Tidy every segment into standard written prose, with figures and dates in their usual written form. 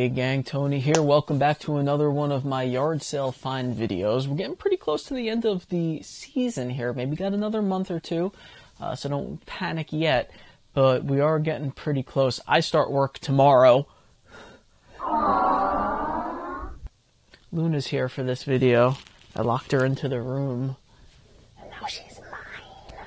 Hey gang, Tony here. Welcome back to another one of my yard sale find videos. We're getting pretty close to the end of the season here. Maybe got another month or two, so don't panic yet. But we are getting pretty close. I start work tomorrow. Luna's here for this video. I locked her into the room. And now she's mine.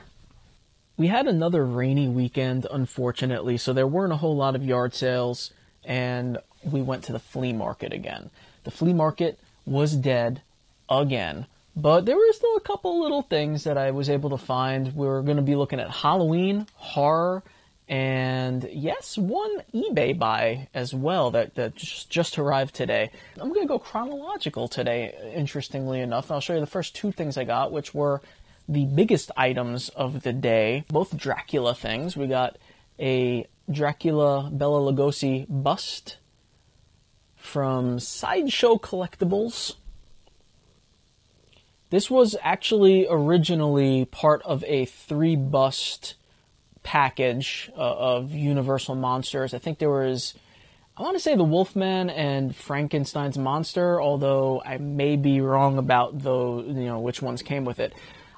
We had another rainy weekend, unfortunately, so there weren't a whole lot of yard sales. And we went to the flea market again. The flea market was dead again, but there were still a couple little things that I was able to find. We're going to be looking at Halloween, horror, and yes, one eBay buy as well that just arrived today. I'm going to go chronological today, interestingly enough. I'll show you the first two things I got, which were the biggest items of the day, both Dracula things. We got a Dracula Bela Lugosi bust from Sideshow Collectibles. This was actually originally part of a 3-bust package of Universal monsters. I think there was, I want to say, the Wolfman and Frankenstein's monster, although I may be wrong about those, which ones came with it.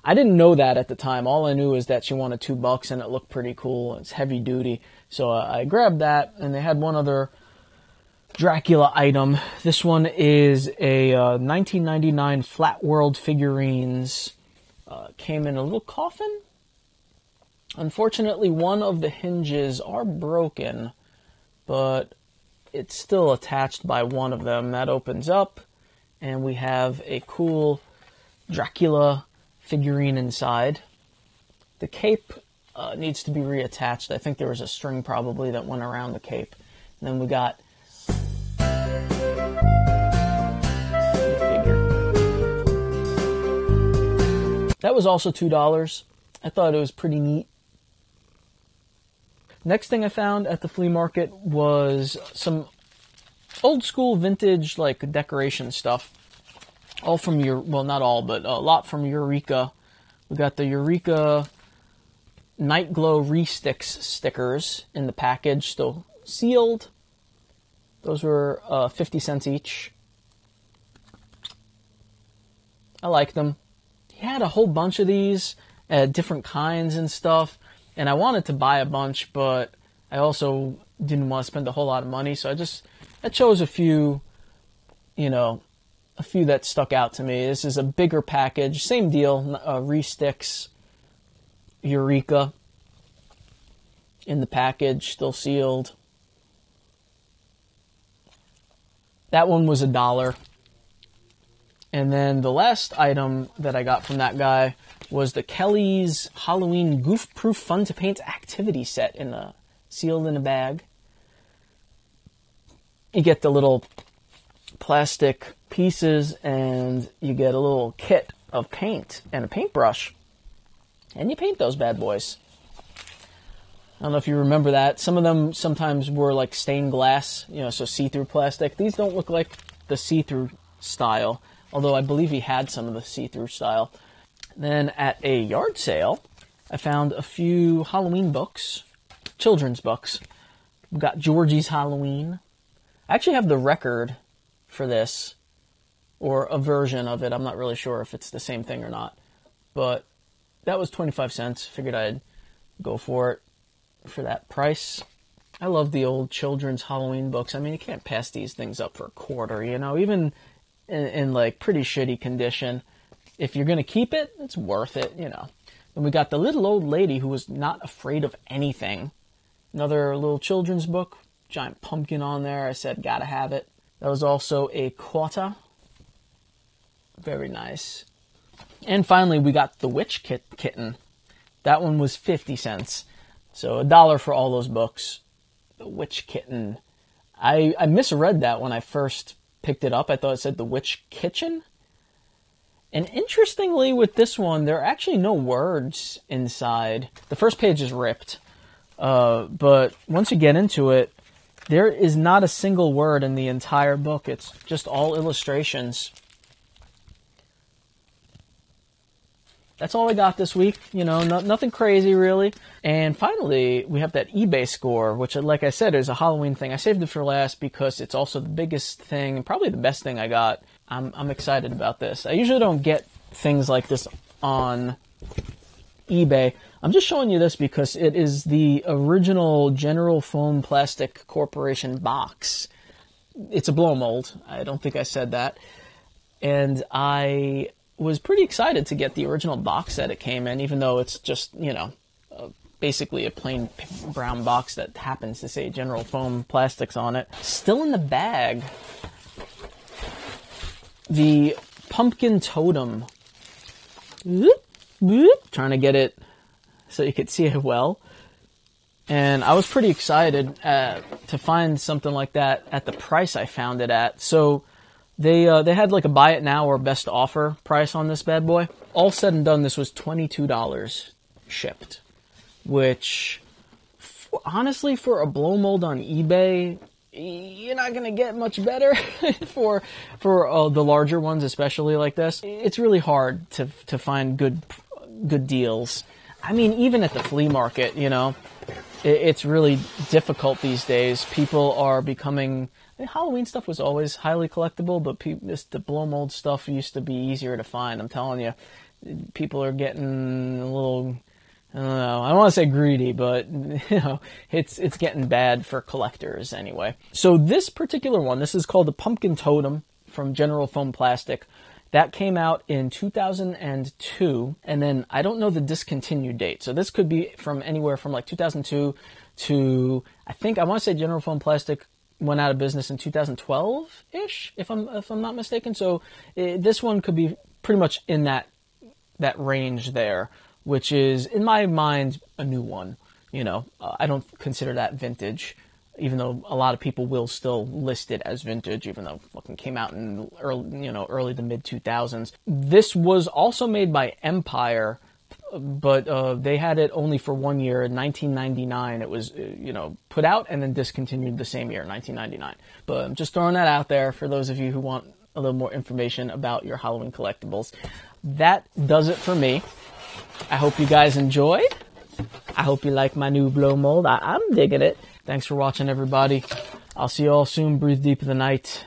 I didn't know that at the time. All I knew is that she wanted $2 and it looked pretty cool. It's heavy duty. So I grabbed that, and they had one other Dracula item. This one is a 1999 Flat World figurines. Came in a little coffin. Unfortunately, one of the hinges are broken, but it's still attached by one of them. That opens up, and we have a cool Dracula figurine inside. The cape needs to be reattached. I think there was a string probably that went around the cape. And then we got the figure. That was also $2. I thought it was pretty neat. Next thing I found at the flea market was some old school vintage like decoration stuff. All from well, not all, but a lot from Eureka. We got the Eureka Night Glow Re-Sticks stickers in the package, still sealed. Those were 50 cents each. I like them. He had a whole bunch of these, different kinds and stuff, and I wanted to buy a bunch, but I also didn't want to spend a whole lot of money, so I chose a few, a few that stuck out to me. This is a bigger package, same deal, Re-Sticks Eureka in the package, still sealed. That one was $1. And then the last item that I got from that guy was the Kelly's Halloween Goof-Proof Fun to Paint Activity Set sealed in a bag. You get the little plastic pieces and you get a little kit of paint and a paintbrush. And you paint those bad boys. I don't know if you remember that. Some of them sometimes were like stained glass, so see-through plastic. These don't look like the see-through style, although I believe he had some of the see-through style. Then at a yard sale, I found a few Halloween books, children's books. We've got Georgie's Halloween. I actually have the record for this, or a version of it. I'm not really sure if it's the same thing or not, but that was 25 cents. Figured I'd go for it for that price. I love the old children's Halloween books. I mean, you can't pass these things up for a quarter, even in like pretty shitty condition. If you're going to keep it, it's worth it, And we got The Little Old Lady Who Was Not Afraid of Anything. Another little children's book, giant pumpkin on there. I said, gotta have it. That was also a quarter. Very nice. And finally, we got the Witch Kitten. That one was 50 cents. So $1 for all those books. The Witch Kitten. I misread that when I first picked it up. I thought it said The Witch Kitchen. And interestingly, with this one, there are actually no words inside. The first page is ripped. But once you get into it, there is not a single word in the entire book. It's just all illustrations. that's all I got this week. You know, nothing crazy really. And finally, we have that eBay score, which, like I said, is a Halloween thing. I saved it for last because it's also the biggest thing and probably the best thing I got. I'm excited about this. I usually don't get things like this on eBay. I'm just showing you this because it is the original General Foam Plastic Corporation box. It's a blow mold. I don't think I said that. And I was pretty excited to get the original box that it came in, even though it's just, you know, basically a plain brown box that happens to say General Foam Plastics on it. Still in the bag, the pumpkin totem. Trying to get it so you could see it well. And I was pretty excited to find something like that at the price I found it at. So they had like a buy it now or best offer price on this bad boy. All said and done, this was $22 shipped, which honestly, for a blow mold on eBay, you're not going to get much better for the larger ones, especially like this. It's really hard to find good deals. I mean, even at the flea market, you know, it's really difficult these days. People are becoming... Halloween stuff was always highly collectible, but the blow mold stuff used to be easier to find. I'm telling you, people are getting a little... I don't know. I don't want to say greedy, but you know, it's getting bad for collectors anyway. So this particular one, this is called the Pumpkin Totem from General Foam Plastic. That came out in 2002, and then I don't know the discontinued date. So this could be from anywhere from like 2002 to, I want to say General Foam Plastic went out of business in 2012-ish, if I'm not mistaken. So this one could be pretty much in that range there, which is, in my mind, a new one. You know, I don't consider that vintage, even though a lot of people will still list it as vintage, even though it fucking came out in early to mid 2000s. This was also made by Empire, but they had it only for 1 year. In 1999, it was put out and then discontinued the same year, 1999. But I'm just throwing that out there for those of you who want a little more information about your Halloween collectibles. That does it for me. I hope you guys enjoyed. I hope you like my new blow mold. I'm digging it. Thanks for watching, everybody. I'll see you all soon. Breathe deep in the night.